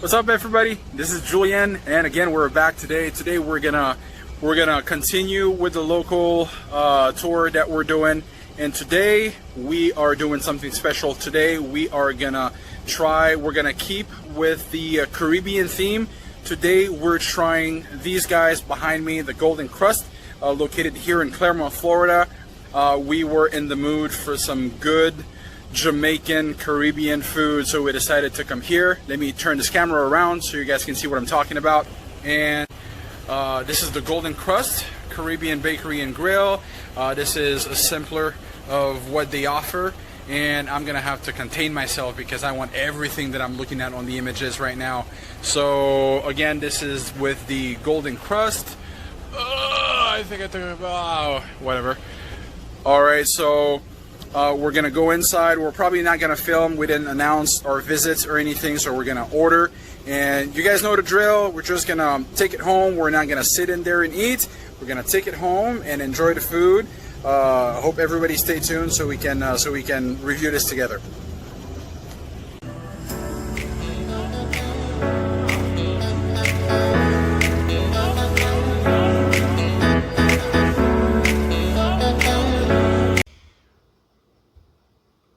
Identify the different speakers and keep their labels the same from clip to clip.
Speaker 1: What's up, everybody? This is Julian, and again we're back today. Today we're gonna continue with the local tour that we're doing, and today we are doing something special. Today we're gonna keep with the Caribbean theme. Today we're trying these guys behind me, the Golden Krust, located here in Claremont, Florida. We were in the mood for some good Jamaican Caribbean food, so we decided to come here. Let me turn this camera around so you guys can see what I'm talking about. And this is the Golden Krust Caribbean Bakery and Grill. This is a sampler of what they offer, and I'm gonna have to contain myself because I want everything that I'm looking at on the images right now. So again, this is with the Golden Krust. I think I took it. Whatever. All right, so we're gonna go inside. We're probably not gonna film. We didn't announce our visits or anything, so we're gonna order. And you guys know the drill. We're just gonna take it home. We're not gonna sit in there and eat. We're gonna take it home and enjoy the food. I hope everybody stay tuned so we can review this together.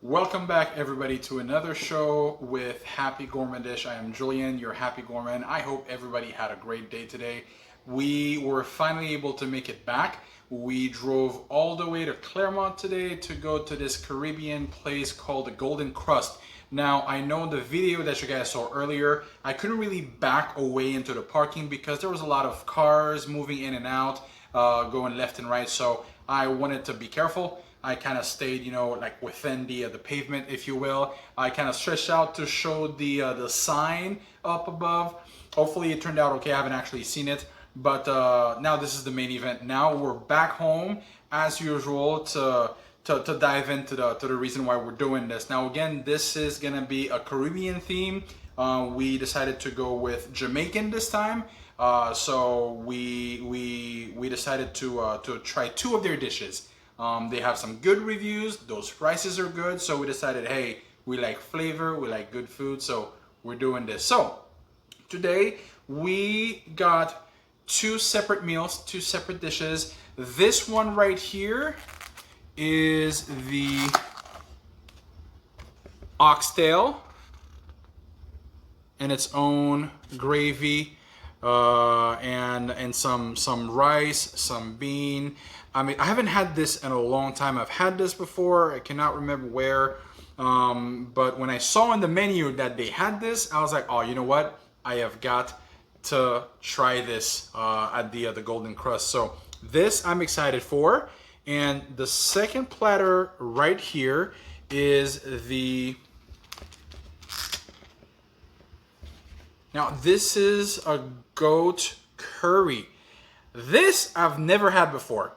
Speaker 1: Welcome back, everybody, to another show with Happy Gourmand Dish. I am Julian, your Happy Gourmand. I hope everybody had a great day today. We were finally able to make it back. We drove all the way to Claremont today to go to this Caribbean place called the Golden Krust. Now, I know the video that you guys saw earlier, I couldn't really back away into the parking because there was a lot of cars moving in and out, going left and right, so I wanted to be careful. I kind of stayed, you know, like within the pavement, if you will. I kind of stretched out to show the sign up above. Hopefully it turned out okay. I haven't actually seen it, but now this is the main event. Now we're back home as usual to dive into the reason why we're doing this. Now again, this is gonna be a Caribbean theme. We decided to go with Jamaican this time, so we decided to try two of their dishes. They have some good reviews, those prices are good, so we decided, hey, we like flavor, we like good food, so we're doing this. So today we got two separate meals, two separate dishes. This one right here is the oxtail and its own gravy, and some rice, some bean. I mean, I haven't had this in a long time. I've had this before. I cannot remember where, but when I saw in the menu that they had this, I was like, oh, you know what? I have got to try this at the Golden Krust. So this I'm excited for. And the second platter right here is the... Now, this is a goat curry. This I've never had before.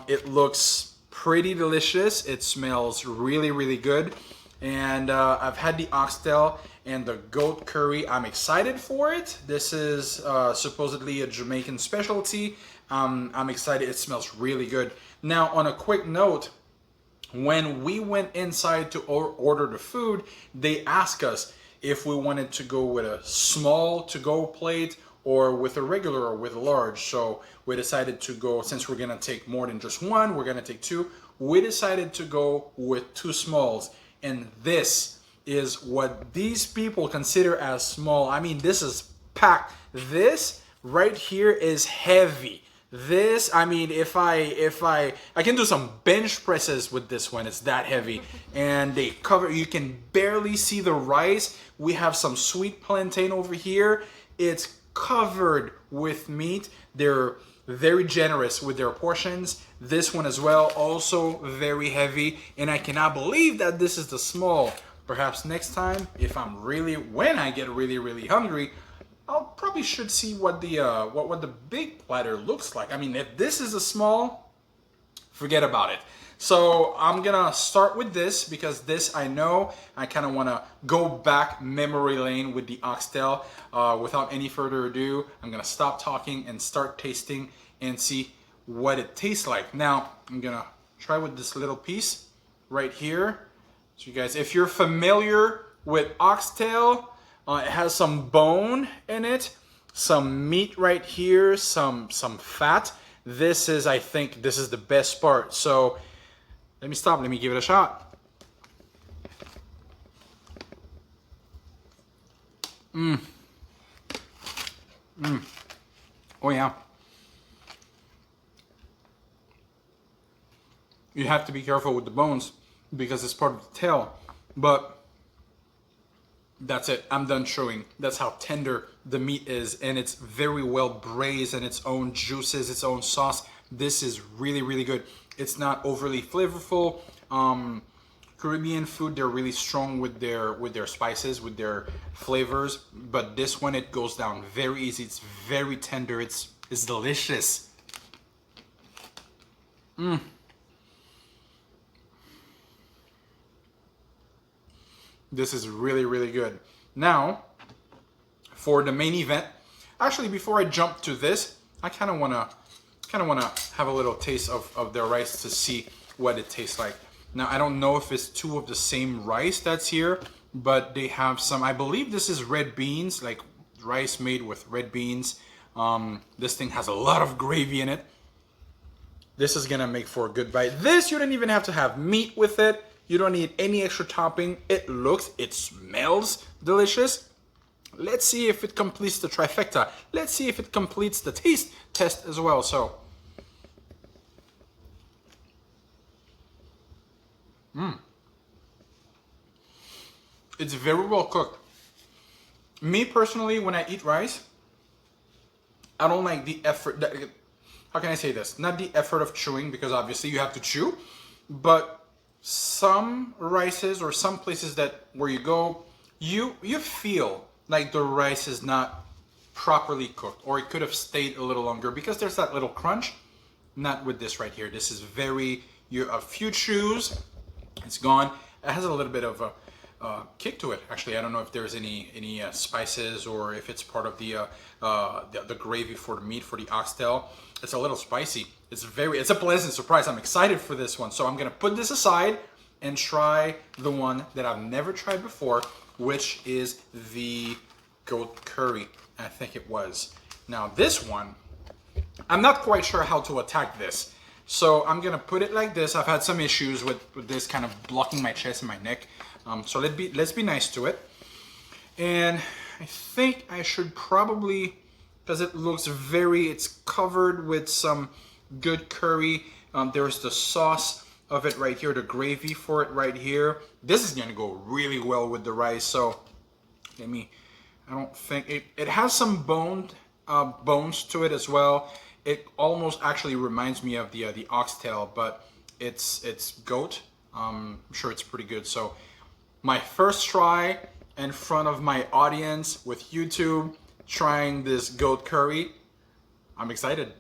Speaker 1: It looks pretty delicious. It smells really, really good. And I've had the oxtail and the goat curry. I'm excited for it. This is supposedly a Jamaican specialty. I'm excited. It smells really good. Now, on a quick note, when we went inside to order the food, they asked us if we wanted to go with a small to-go plate or with a regular or with a large. So we decided to go, since we're gonna take more than just one, we're gonna take two. We decided to go with two smalls. And this is what these people consider as small. I mean, this is packed. This right here is heavy. This, I mean, if I can do some bench presses with this one, it's that heavy. And they cover, you can barely see the rice. We have some sweet plantain over here. It's covered with meat. They're very generous with their portions. This one as well, also very heavy. And I cannot believe that this is the small. Perhaps next time, if when I get really, really hungry, I'll probably should see what the big platter looks like. I mean, if this is a small, forget about it. So I'm gonna start with this because this, I know I kind of want to go back memory lane with the oxtail. Without any further ado, I'm gonna stop talking and start tasting and see what it tastes like. Now I'm gonna try with this little piece right here. So you guys, if you're familiar with oxtail, It has some bone in it, some meat right here, some fat. This is, I think, this is the best part. So let me stop. Let me give it a shot. Oh yeah. You have to be careful with the bones because it's part of the tail. But that's it. I'm done showing. That's how tender the meat is, and it's very well braised in its own juices, its own sauce. This is really, really good. It's not overly flavorful. Caribbean food, they're really strong with their spices, with their flavors. But this one, it goes down very easy. It's very tender. It's delicious. This is really, really good. Now, for the main event, actually, before I jump to this, I kind of wanna have a little taste of their rice to see what it tastes like. Now, I don't know if it's two of the same rice that's here, but they have some, I believe this is red beans, like rice made with red beans. This thing has a lot of gravy in it. This is gonna make for a good bite. This, you don't even have to have meat with it. You don't need any extra topping. It smells delicious. Let's see if it completes the trifecta. Let's see if it completes the taste test as well. So, it's very well cooked. Me personally, when I eat rice, I don't like the effort. How can I say this? Not the effort of chewing, because obviously you have to chew, but some rices or some places where you go, you feel like the rice is not properly cooked, or it could have stayed a little longer because there's that little crunch. Not with this right here. This is a few chews, it's gone. It has a little bit of a kick to it. Actually, I don't know if there's any spices or if it's part of the gravy for the meat, for the oxtail. It's a little spicy. It's a pleasant surprise. I'm excited for this one. So I'm gonna put this aside and try the one that I've never tried before, which is the goat curry. I think it was. Now this one, I'm not quite sure how to attack this. So I'm gonna put it like this. I've had some issues with this kind of blocking my chest and my neck. So let's be nice to it. And I think I should probably, because it looks it's covered with some good curry. There's the sauce of it right here, the gravy for it right here. This is gonna go really well with the rice. So I don't think, it has some bones to it as well. It almost actually reminds me of the oxtail, but it's goat. I'm sure it's pretty good. So my first try in front of my audience with YouTube, trying this goat curry. I'm excited.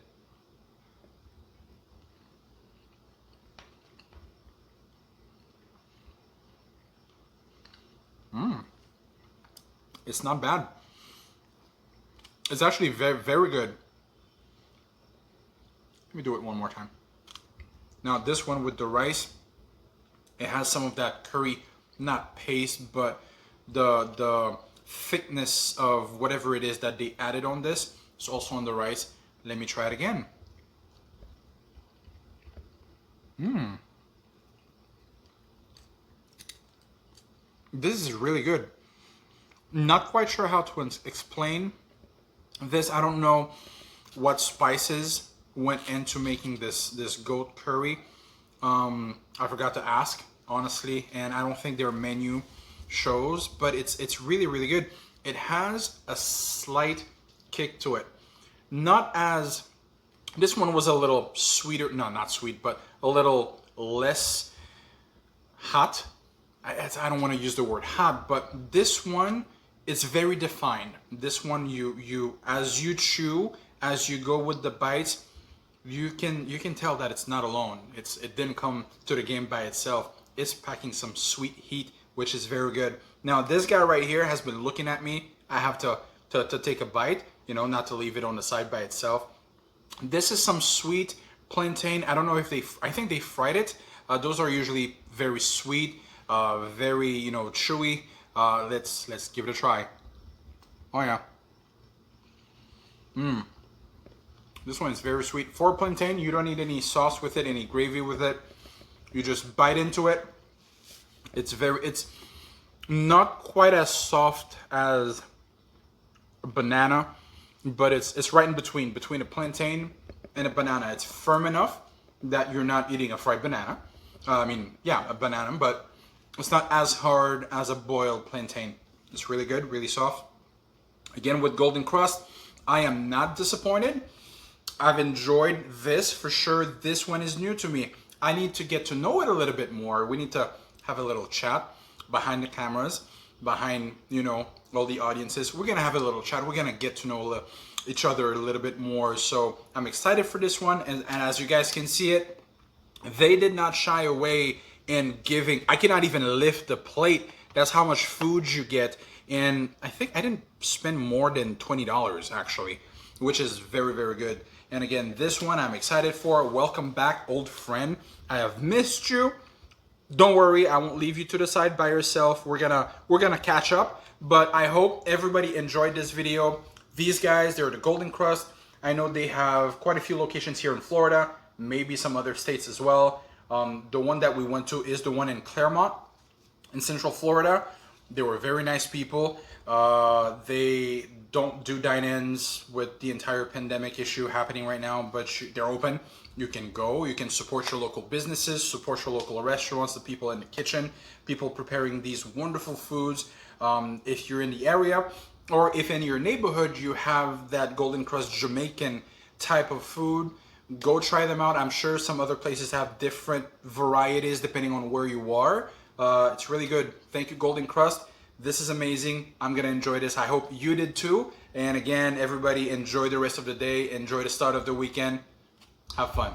Speaker 1: It's not bad. It's actually very, very good. Let me do it one more time. Now this one with the rice, it has some of that curry, not paste, but the thickness of whatever it is that they added on this. It's also on the rice. Let me try it again. This is really good. Not quite sure how to explain this. I don't know what spices went into making this goat curry. I forgot to ask, honestly, and I don't think their menu shows, but it's really, really good. It has a slight kick to it. Not as, this one was a little sweeter, no, not sweet, but a little less hot. I don't want to use the word hot, but this one is very defined. This one, you as you chew, as you go with the bites, you can tell that it's not alone. It didn't come to the game by itself. It's packing some sweet heat, which is very good. Now this guy right here has been looking at me. I have to take a bite, not to leave it on the side by itself. This is some sweet plantain. I don't know if I think they fried it. Those are usually very sweet, very chewy. Let's give it a try. Oh yeah. This one is very sweet. For plantain, you don't need any sauce with it, any gravy with it. You just bite into it. It's not quite as soft as a banana, but it's right in between a plantain and a banana. It's firm enough that you're not eating a fried banana. I mean, yeah, a banana, but it's not as hard as a boiled plantain. It's really good, really soft. Again, with Golden Krust, I am not disappointed. I've enjoyed this for sure. This one is new to me. I need to get to know it a little bit more. We need to have a little chat behind the cameras, behind, you know, all the audiences. We're gonna have a little chat. We're gonna get to know each other a little bit more. So I'm excited for this one. And as you guys can see it, they did not shy away in giving. I cannot even lift the plate. That's how much food you get. And I think I didn't spend more than $20 actually, which is very, very good. And again, this one I'm excited for. Welcome back, old friend. I have missed you. Don't worry, I won't leave you to the side by yourself. We're gonna catch up. But I hope everybody enjoyed this video. These guys, they're the Golden Krust. I know they have quite a few locations here in Florida, maybe some other states as well. The one that we went to is the one in Claremont in Central Florida. They were very nice people. They don't do dine-ins with the entire pandemic issue happening right now, but they're open. You can go, you can support your local businesses, support your local restaurants, the people in the kitchen, people preparing these wonderful foods. If you're in the area, or if in your neighborhood you have that Golden Krust Jamaican type of food, go try them out. I'm sure some other places have different varieties depending on where you are. It's really good. Thank you, Golden Krust. This is amazing. I'm gonna enjoy this. I hope you did too. And again, everybody enjoy the rest of the day. Enjoy the start of the weekend. Have fun.